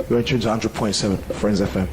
You're in tune to 100.7 Friends FM.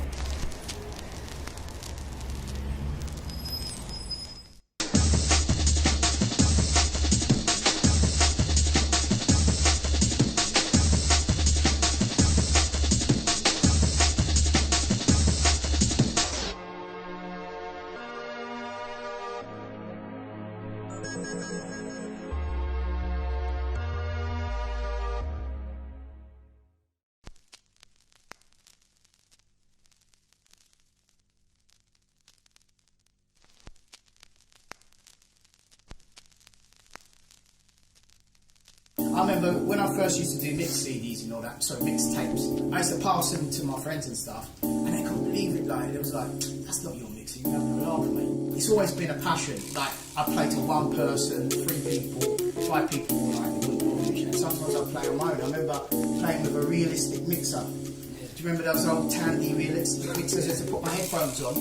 I remember when I first used to do mix CDs and all that, mix tapes, I used to pass them to my friends and stuff, and they couldn't believe it. Like, it was like, that's not your mixing, you're having a laugh, mate. It's always been a passion. Like, I play to one person, 3 people, 5 people, like, it wouldn't bother me. And sometimes I'd play on my own. I remember playing with a realistic mixer. Do you remember those old Tandy realistic mixers? I used to put my headphones on,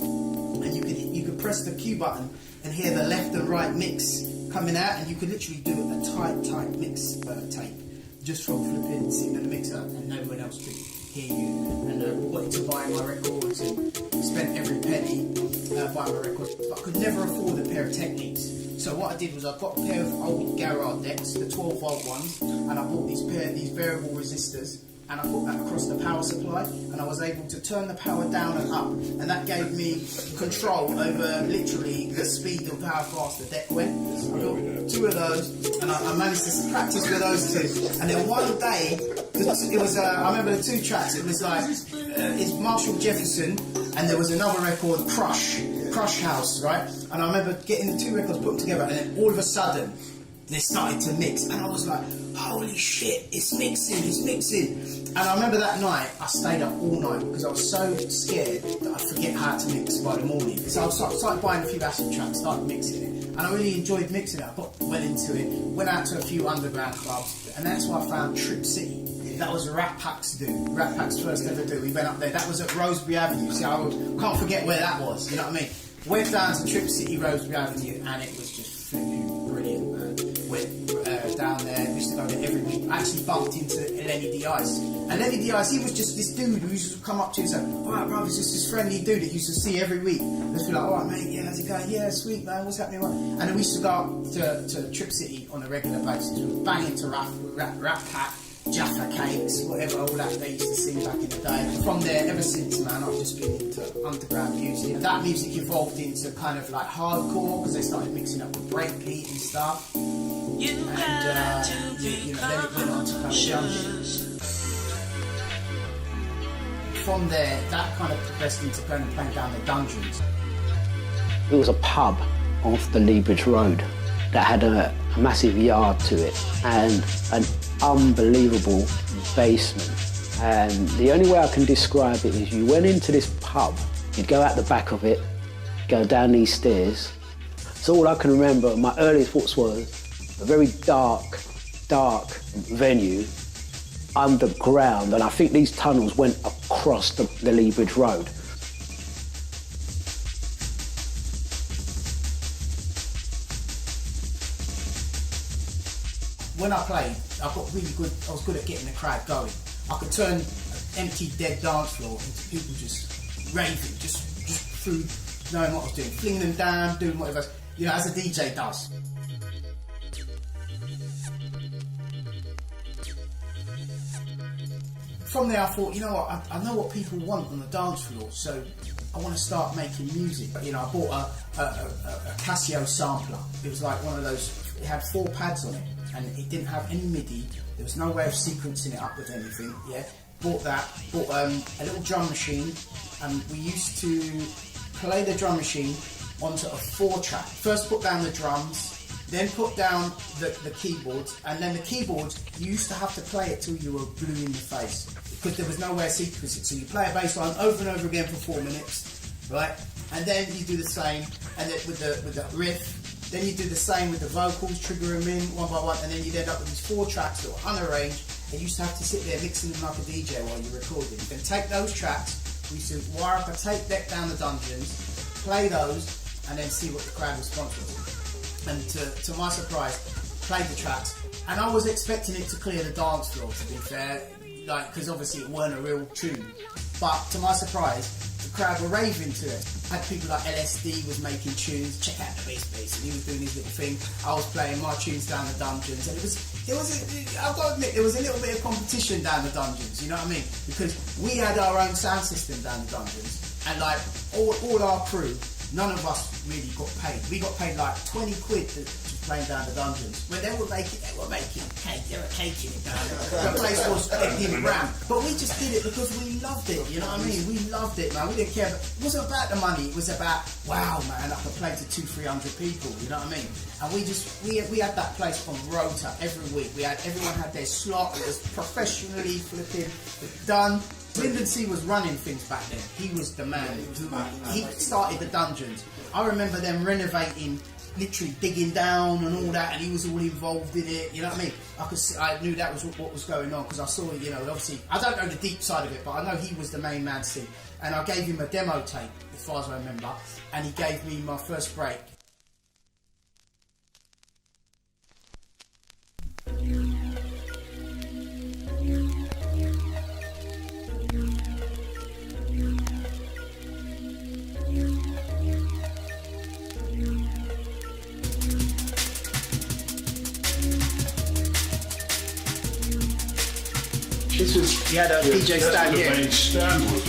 and you could press the cue button and hear the left and right mix coming out, and you could literally do a tight mix tape just from flipping sitting in the mixer, and no one else could hear you. And I wanted to buy my records and spent every penny buying my records, but I could never afford a pair of Techniques. So what I did was I got a pair of old Garrard decks, the 12-volt ones, and I bought these variable resistors, and I put that across the power supply, and I was able to turn the power down and up, and that gave me control over literally the speed of how fast the deck went. I got 2 of those, and I managed to practice with those 2. And then one day, it was I remember the 2 tracks. It was like it's Marshall Jefferson, and there was another record, Crush House, right? And I remember getting the 2 records put together, and then all of a sudden they started to mix, and I was like, holy shit, it's mixing. And I remember that night, I stayed up all night because I was so scared that I'd forget how to mix by the morning. So I started buying a few acid tracks, started mixing it, and I really enjoyed mixing it. I got well into it, went out to a few underground clubs, and that's where I found Trip City. That was Rat Pack's first ever do. We went up there, that was at Rosebery Avenue. See, I can't forget where that was, you know what I mean? Went down to Trip City, Rosebery Avenue, and it was just flipping brilliant, man. Went down there, used to go there every week. I actually bumped into Lenny D Ice. And Lenny D Ice, he was just this dude who used to come up to you and say, alright bro, it's just this friendly dude that you used to see every week. And just be like, alright mate, yeah, how's it going? Yeah, sweet man, what's happening? And then we used to go up to Trip City on a regular basis. We were banging to Rat Pack, Jaffa Cakes, whatever, all that they used to sing back in the day. And from there, ever since, man, I've just been into underground music. That music evolved into kind of like hardcore, because they started mixing up with breakbeat and stuff. And then it went on to kind of jungle. From there, that kind of progressed into going and playing down the dungeons. It was a pub off the Lea Bridge Road that had a massive yard to it and an unbelievable basement. And the only way I can describe it is you went into this pub, you'd go out the back of it, go down these stairs. So all I can remember, my earliest thoughts was a very dark venue underground, and I think these tunnels went across the Lea Bridge Road. When I played, I got really good. I was good at getting the crowd going. I could turn an empty, dead dance floor into people just raving, just through knowing what I was doing, flinging them down, doing whatever, you know, as a DJ does. From there, I thought, you know what, I know what people want on the dance floor, so I want to start making music. You know, I bought a Casio sampler. It was like one of those. It had 4 pads on it, and it didn't have any MIDI. There was no way of sequencing it up with anything. Yeah, bought that. Bought a little drum machine, and we used to play the drum machine onto a 4-track. First, put down the drums. Then put down the keyboards, and then the keyboards, you used to have to play it till you were blue in the face, because there was no way to sequence it. So you play a bass line over and over again for 4 minutes, right? And then you do the same, and then with the riff. Then you do the same with the vocals, trigger them in one by one, and then you'd end up with these 4 tracks that were unarranged, and you used to have to sit there mixing them like a DJ while you recorded. You can take those tracks, we used to wire up a tape deck down the dungeons, play those, and then see what the crowd response was. And to my surprise, played the tracks, and I was expecting it to clear the dance floor, to be fair. like, because obviously it weren't a real tune. But to my surprise, the crowd were raving to it. Had people like LSD was making tunes, check out the bass, and he was doing his little thing. I was playing my tunes down the dungeons, and I've got to admit, there was a little bit of competition down the dungeons, you know what I mean? Because we had our own sound system down the dungeons, and like all our crew, none of us really got paid. We got paid like 20 quid to playing down the dungeons. When they were making cake, they were caking it down. The place was empty round. But we just did it because we loved it, you know what I mean? We loved it, man. We didn't care. It wasn't about the money, it was about, wow, man, I could play to 200-300 people, you know what I mean? And we had that place on rota every week. Everyone had their slot, it was professionally flipping done. Lyndon C was running things back then. He was the man. He started the dungeons. I remember them renovating, literally digging down and all that, and he was all involved in it, you know what I mean? I knew that was what was going on, because I saw it, you know, obviously, I don't know the deep side of it, but I know he was the main man scene. And I gave him a demo tape, as far as I remember, and he gave me my first break. He had a DJ stand here.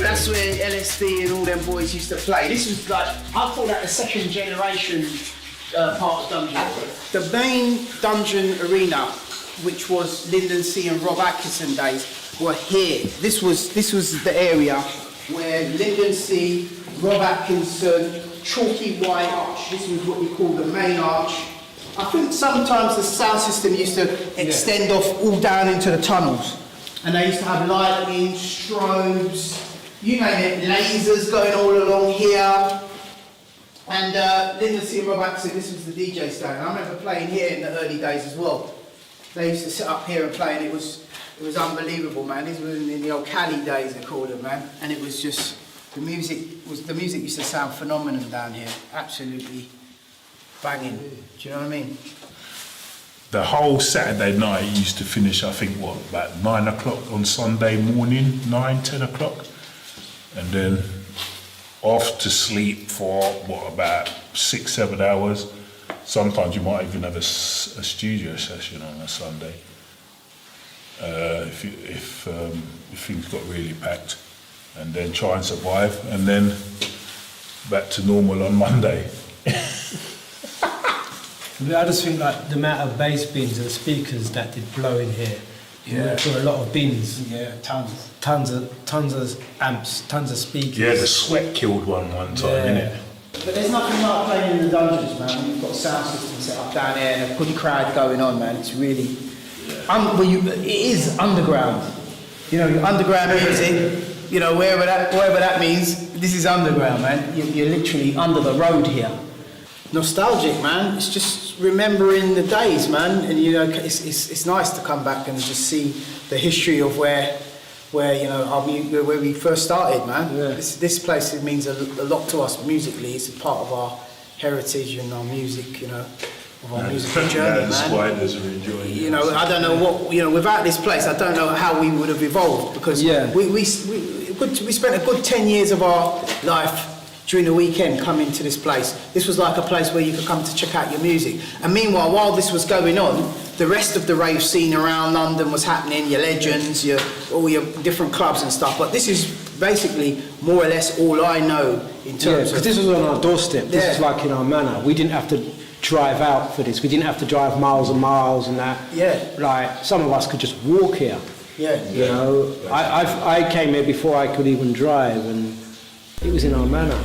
That's where LSD and all them boys used to play. This was like, I call that the second generation part of Dungeon. The main Dungeon arena, which was Lyndon C and Rob Atkinson days, were here. This was the area where Lyndon C, Rob Atkinson, Chalky White Arch, this was what we call the main arch. I think sometimes the sound system used to extend off all down into the tunnels. And they used to have lightning, strobes, you name it, lasers going all along here. And Lyndon C and Rob Atkinson, this was the DJ stand. I remember playing here in the early days as well. They used to sit up here and play, and it was unbelievable, man. These were in the old Cali days, they called it, man. And it was just, the music used to sound phenomenal down here. Absolutely banging. Do you know what I mean? The whole Saturday night used to finish, I think, about 9 o'clock on Sunday morning, 9, 10 o'clock. And then off to sleep for, about 6, 7 hours. Sometimes you might even have a studio session on a Sunday. If things got really packed. And then try and survive. And then back to normal on Monday. I just think like the amount of bass bins and speakers that did blow in here. We went through a lot of bins. Yeah, tons of amps, tons of speakers. Yeah, the sweat killed one time, innit? But there's nothing like playing in the dungeons, man. You've got a sound system set up down there and a good crowd going on, man. It's really, it is underground. You know, your underground music. You know, wherever that means, this is underground, man. You're literally under the road here. Nostalgic, man. It's just remembering the days, man. And you know, it's nice to come back and just see the history of where you know where we first started, man. Yeah. This place, it means a lot to us musically. It's a part of our heritage and our music, you know, of our musical journey, man. Spiders are enjoying it. You know, I don't know what, you know, without this place, I don't know how we would have evolved, because we spent a good 10 years of our life during the weekend coming to this place. This was like a place where you could come to check out your music. And meanwhile, while this was going on, the rest of the rave scene around London was happening, your Legends, all your different clubs and stuff. But this is basically more or less all I know in terms of... because this was on our doorstep. This is like in our manor. We didn't have to drive out for this. We didn't have to drive miles and miles and that. Yeah. Like, some of us could just walk here. Yeah. You know, I came here before I could even drive, and it was in our manor.